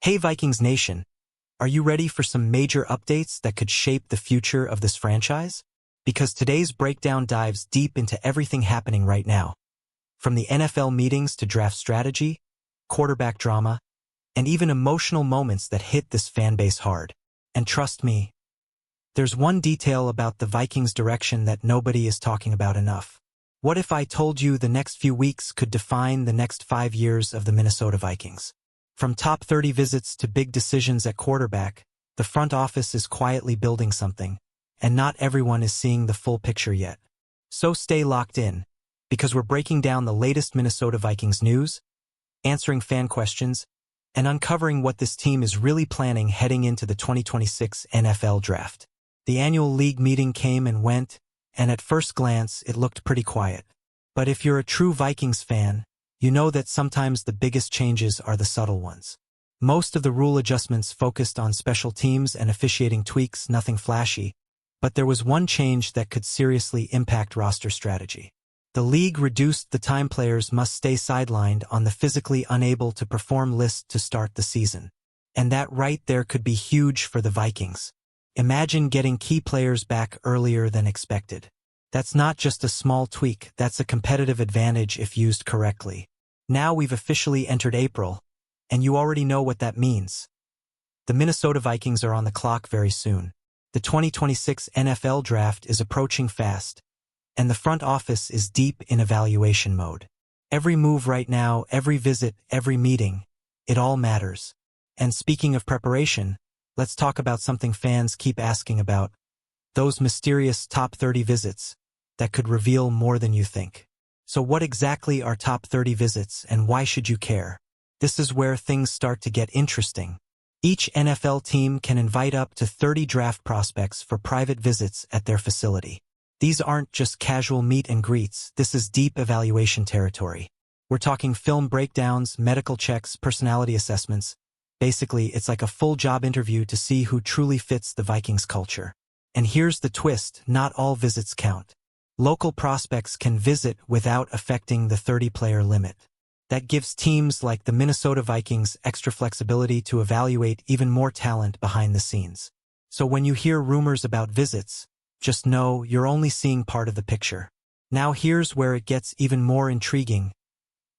Hey Vikings Nation, are you ready for some major updates that could shape the future of this franchise? Because today's breakdown dives deep into everything happening right now. From the NFL meetings to draft strategy, quarterback drama, and even emotional moments that hit this fanbase hard. And trust me, there's one detail about the Vikings' direction that nobody is talking about enough. What if I told you the next few weeks could define the next 5 years of the Minnesota Vikings? From top 30 visits to big decisions at quarterback, the front office is quietly building something, and not everyone is seeing the full picture yet. So stay locked in, because we're breaking down the latest Minnesota Vikings news, answering fan questions, and uncovering what this team is really planning heading into the 2026 NFL Draft. The annual league meeting came and went, and at first glance it looked pretty quiet. But if you're a true Vikings fan, you know that sometimes the biggest changes are the subtle ones. Most of the rule adjustments focused on special teams and officiating tweaks, nothing flashy, but there was one change that could seriously impact roster strategy. The league reduced the time players must stay sidelined on the physically unable to perform list to start the season. And that right there could be huge for the Vikings. Imagine getting key players back earlier than expected. That's not just a small tweak, that's a competitive advantage if used correctly. Now we've officially entered April, and you already know what that means. The Minnesota Vikings are on the clock very soon. The 2026 NFL Draft is approaching fast, and the front office is deep in evaluation mode. Every move right now, every visit, every meeting, it all matters. And speaking of preparation, let's talk about something fans keep asking about. Those mysterious top 30 visits that could reveal more than you think. So what exactly are top 30 visits and why should you care? This is where things start to get interesting. Each NFL team can invite up to 30 draft prospects for private visits at their facility. These aren't just casual meet and greets, this is deep evaluation territory. We're talking film breakdowns, medical checks, personality assessments. Basically, it's like a full job interview to see who truly fits the Vikings culture. And here's the twist, not all visits count. Local prospects can visit without affecting the 30-player limit. That gives teams like the Minnesota Vikings extra flexibility to evaluate even more talent behind the scenes. So when you hear rumors about visits, just know you're only seeing part of the picture. Now here's where it gets even more intriguing.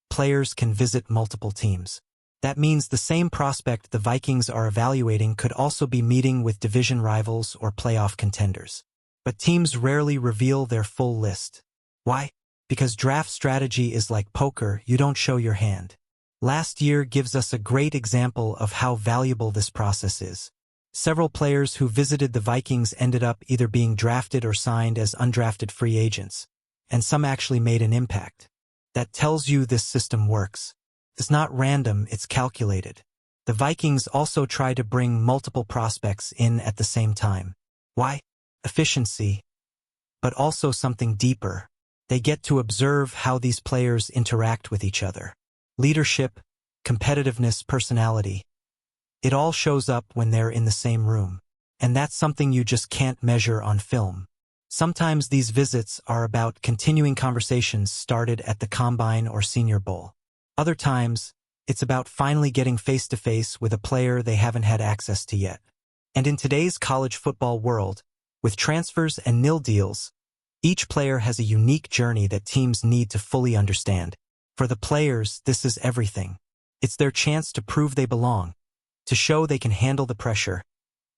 Players can visit multiple teams. That means the same prospect the Vikings are evaluating could also be meeting with division rivals or playoff contenders. But teams rarely reveal their full list. Why? Because draft strategy is like poker, you don't show your hand. Last year gives us a great example of how valuable this process is. Several players who visited the Vikings ended up either being drafted or signed as undrafted free agents, and some actually made an impact. That tells you this system works. It's not random, it's calculated. The Vikings also try to bring multiple prospects in at the same time. Why? Efficiency. But also something deeper. They get to observe how these players interact with each other. Leadership, competitiveness, personality. It all shows up when they're in the same room. And that's something you just can't measure on film. Sometimes these visits are about continuing conversations started at the Combine or Senior Bowl. Other times, it's about finally getting face-to-face with a player they haven't had access to yet. And in today's college football world, with transfers and nil deals, each player has a unique journey that teams need to fully understand. For the players, this is everything. It's their chance to prove they belong, to show they can handle the pressure,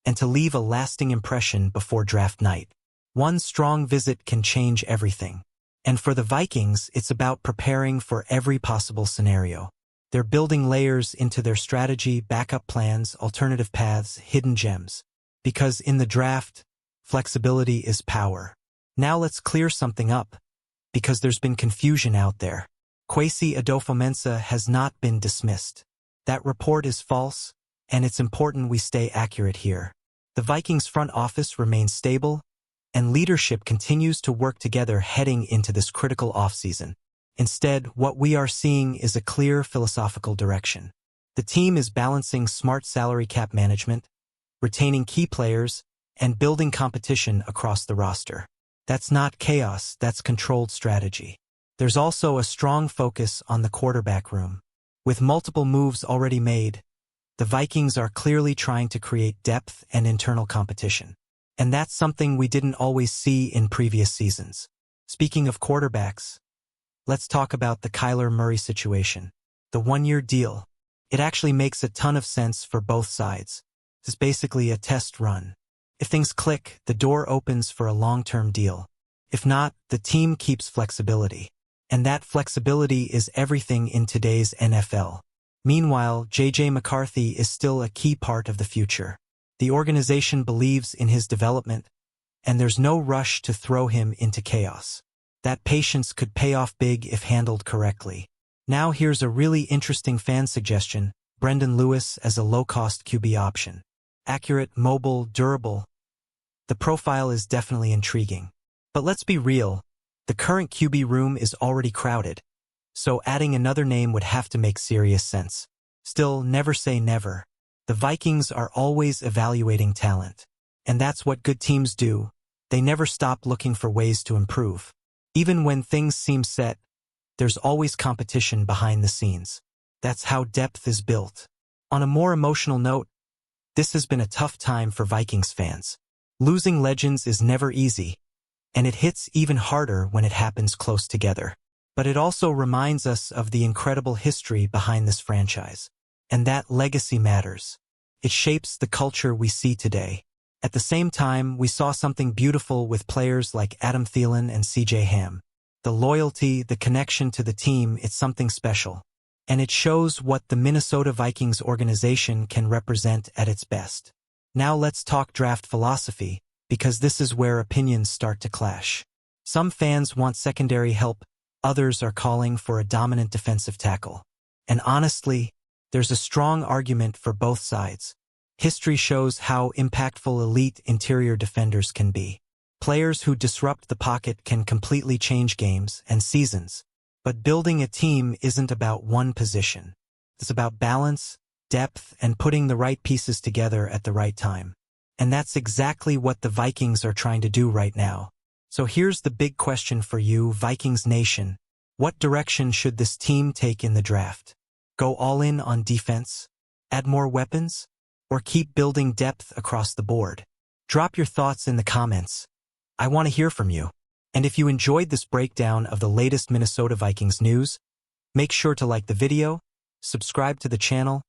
and to leave a lasting impression before draft night. One strong visit can change everything. And for the Vikings, it's about preparing for every possible scenario. They're building layers into their strategy, backup plans, alternative paths, hidden gems. Because in the draft, flexibility is power. Now let's clear something up, because there's been confusion out there. Kwesi Adofo-Mensah has not been dismissed. That report is false, and it's important we stay accurate here. The Vikings front office remains stable, and leadership continues to work together heading into this critical offseason. Instead, what we are seeing is a clear philosophical direction. The team is balancing smart salary cap management, retaining key players, and building competition across the roster. That's not chaos, that's controlled strategy. There's also a strong focus on the quarterback room. With multiple moves already made, The Vikings are clearly trying to create depth and internal competition. And that's something we didn't always see in previous seasons. Speaking of quarterbacks, let's talk about the Kyler Murray situation. The one-year deal. It actually makes a ton of sense for both sides. It's basically a test run. If things click, the door opens for a long-term deal. If not, the team keeps flexibility. And that flexibility is everything in today's NFL. Meanwhile, J.J. McCarthy is still a key part of the future. The organization believes in his development, and there's no rush to throw him into chaos. That patience could pay off big if handled correctly. Now here's a really interesting fan suggestion: Brendan Lewis as a low-cost QB option. Accurate, mobile, durable. The profile is definitely intriguing. But let's be real, the current QB room is already crowded, so adding another name would have to make serious sense. Still, never say never. The Vikings are always evaluating talent. And that's what good teams do. They never stop looking for ways to improve. Even when things seem set, there's always competition behind the scenes. That's how depth is built. On a more emotional note, this has been a tough time for Vikings fans. Losing legends is never easy, and it hits even harder when it happens close together. But it also reminds us of the incredible history behind this franchise. And that legacy matters. It shapes the culture we see today. At the same time, we saw something beautiful with players like Adam Thielen and C.J. Ham. The loyalty, the connection to the team, it's something special. And it shows what the Minnesota Vikings organization can represent at its best. Now let's talk draft philosophy, because this is where opinions start to clash. Some fans want secondary help, others are calling for a dominant defensive tackle. And honestly, there's a strong argument for both sides. History shows how impactful elite interior defenders can be. Players who disrupt the pocket can completely change games and seasons. But building a team isn't about one position. It's about balance, depth, and putting the right pieces together at the right time. And that's exactly what the Vikings are trying to do right now. So here's the big question for you, Vikings Nation. What direction should this team take in the draft? Go all in on defense? Add more weapons? Or keep building depth across the board? Drop your thoughts in the comments. I want to hear from you. And if you enjoyed this breakdown of the latest Minnesota Vikings news, make sure to like the video, subscribe to the channel,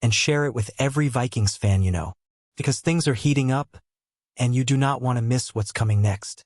and share it with every Vikings fan you know. Because things are heating up, and you do not want to miss what's coming next.